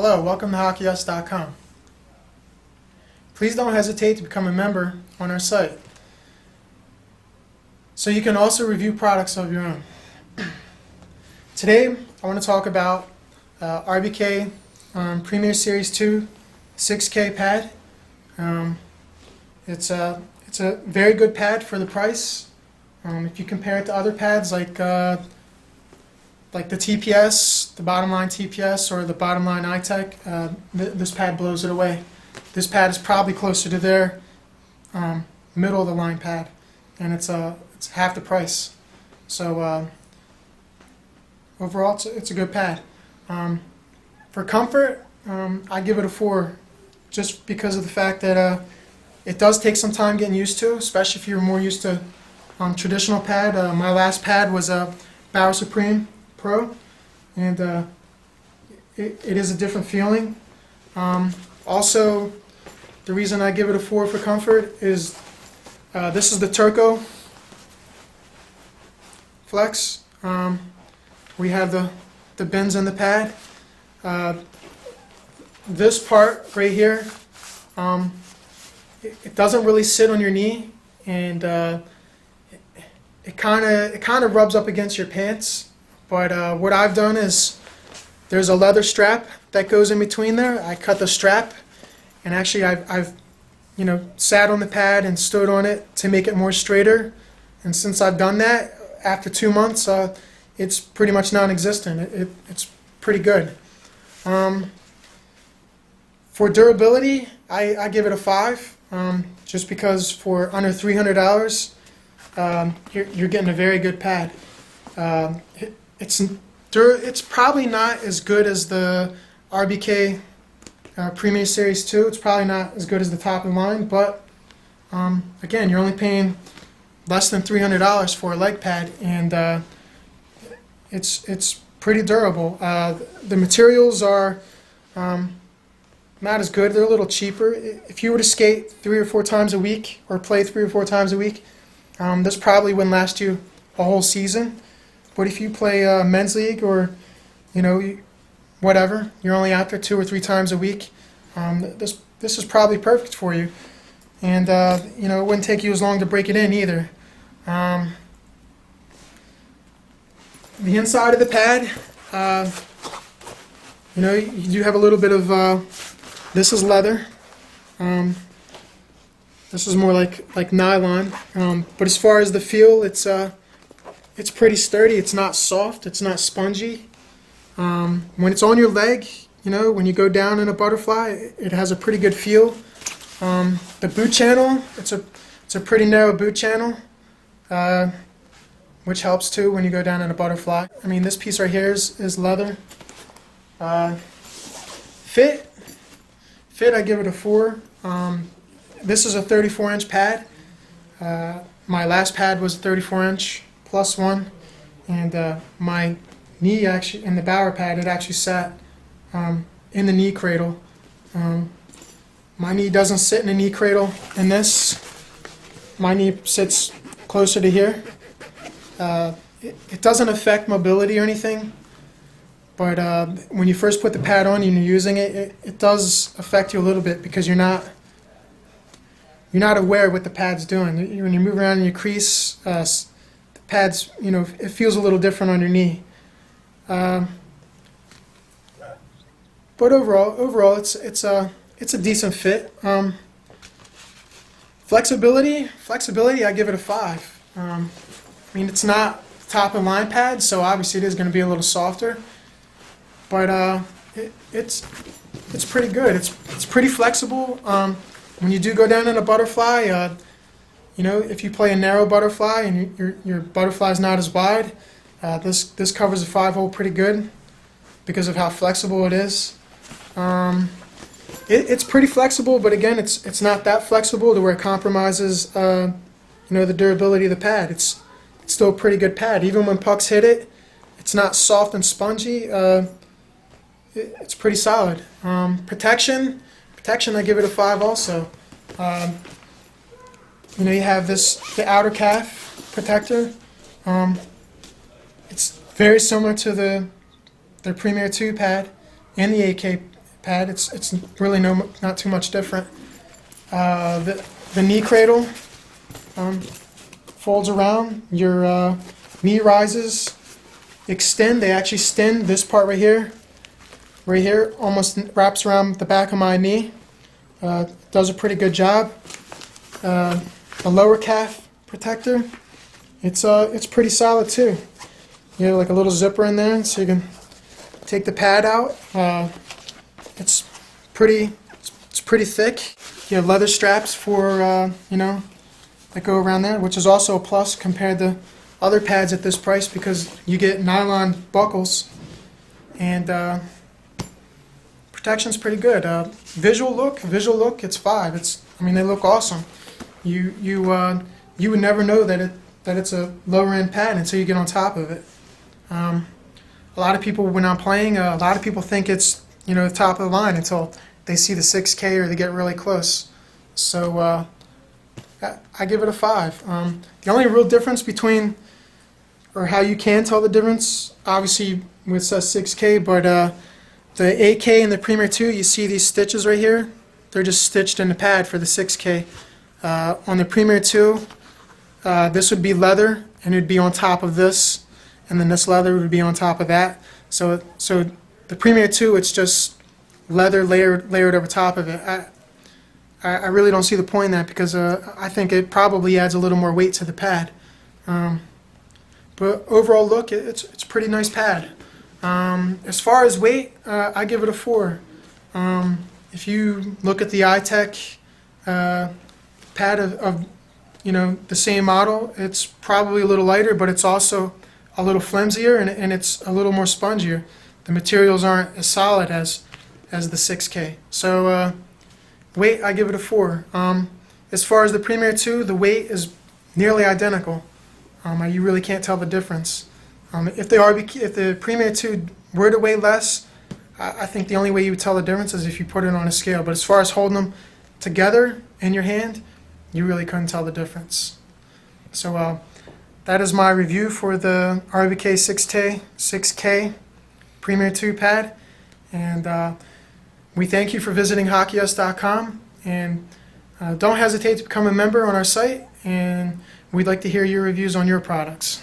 Hello, welcome to HockeyUs.com. Please don't hesitate to become a member on our site, so you can also review products of your own. Today, I want to talk about RBK Premier Series 2 6K pad. It's a very good pad for the price. If you compare it to other pads like the TPS, the bottom line TPS, or the bottom line iTech, this pad blows it away. This pad is probably closer to their middle of the line pad, and it's half the price. So overall, it's a good pad. For comfort, I give it a 4, just because of the fact that it does take some time getting used to, especially if you're more used to traditional pad. My last pad was a Bauer Supreme Pro, and it is a different feeling. Also, the reason I give it a 4 for comfort is this is the Turco Flex. We have the bins in the pad. This part right here, it doesn't really sit on your knee, and it kind of rubs up against your pants. But what I've done is there's a leather strap that goes in between there. I cut the strap, and actually I've sat on the pad and stood on it to make it more straighter. And since I've done that, after 2 months, it's pretty much non-existent. It's pretty good. For durability, I give it a 5, just because for under $300, you're getting a very good pad. It's probably not as good as the RBK Premier Series 2. It's probably not as good as the top of the line, but again, you're only paying less than $300 for a leg pad, and it's pretty durable. The materials are not as good. They're a little cheaper. If you were to skate 3 or 4 times a week or play 3 or 4 times a week, this probably wouldn't last you a whole season. But if you play men's league, or whatever, you're only out there 2 or 3 times a week, this is probably perfect for you. And it wouldn't take you as long to break it in either. The inside of the pad, you do have a little bit of this is leather. This is more like nylon. But as far as the feel, it's pretty sturdy. It's not soft. It's not spongy. When it's on your leg, when you go down in a butterfly, it has a pretty good feel. The boot channel, it's a pretty narrow boot channel, which helps too when you go down in a butterfly. I mean, this piece right here is leather. Fit, I give it a 4. This is a 34-inch pad. My last pad was a 34-inch plus 1, and my knee actually, in the Bauer pad, it actually sat in the knee cradle. My knee doesn't sit in the knee cradle in this. My knee sits closer to here. It doesn't affect mobility or anything, but when you first put the pad on and you're using it, it does affect you a little bit, because you're not aware what the pad's doing. When you move around in your crease, the pad's, it feels a little different on your knee. But overall, it's a decent fit. Flexibility, I give it a 5. I mean, it's not top of line pad, so obviously it is going to be a little softer. But it's pretty good. It's pretty flexible. When you do go down in a butterfly, if you play a narrow butterfly and your butterfly is not as wide, this covers a 5-hole pretty good because of how flexible it is. It's pretty flexible, but again, it's not that flexible to where it compromises the durability of the pad. It's still a pretty good pad. Even when pucks hit it, it's not soft and spongy. It's pretty solid. Protection, I give it a 5 also. You have the outer calf protector. It's very similar to their Premier 2 pad and the pad. It's really not too much different. The knee cradle folds around. Your knee rises, extend. They actually extend this part right here. Right here, almost wraps around the back of my knee. Does a pretty good job. The lower calf protector, it's pretty solid too. You have like a little zipper in there, so you can take the pad out. It's pretty thick. You have leather straps for that go around there, which is also a plus compared to other pads at this price because you get nylon buckles, and protection's pretty good. Visual look, it's 5. They look awesome. You would never know that it's a lower end pad until you get on top of it. A lot of people, when I'm playing, a lot of people think it's the top of the line until they see the 6K or they get really close. So I give it a 5. The only real difference between, or how you can tell the difference, obviously with 6K, but the 8K and the Premier 2, you see these stitches right here? They're just stitched in the pad for the 6K. On the Premier 2, this would be leather, and it would be on top of this, and then this leather would be on top of that. So the Premier 2, it's just leather layered over top of it. I really don't see the point in that because I think it probably adds a little more weight to the pad. But overall look, it's a pretty nice pad. As far as weight, I give it a 4. If you look at the iTech pad of the same model, it's probably a little lighter, but it's also a little flimsier and it's a little more spongier. The materials aren't as solid as the 6K. So weight, I give it a 4. As far as the Premier 2, the weight is nearly identical. You really can't tell the difference. If the Premier 2 were to weigh less, I think the only way you would tell the difference is if you put it on a scale. But as far as holding them together in your hand, you really couldn't tell the difference. So that is my review for the RBK 6K Premier 2 pad. And we thank you for visiting HockeyUs.com. And don't hesitate to become a member on our site. And we'd like to hear your reviews on your products.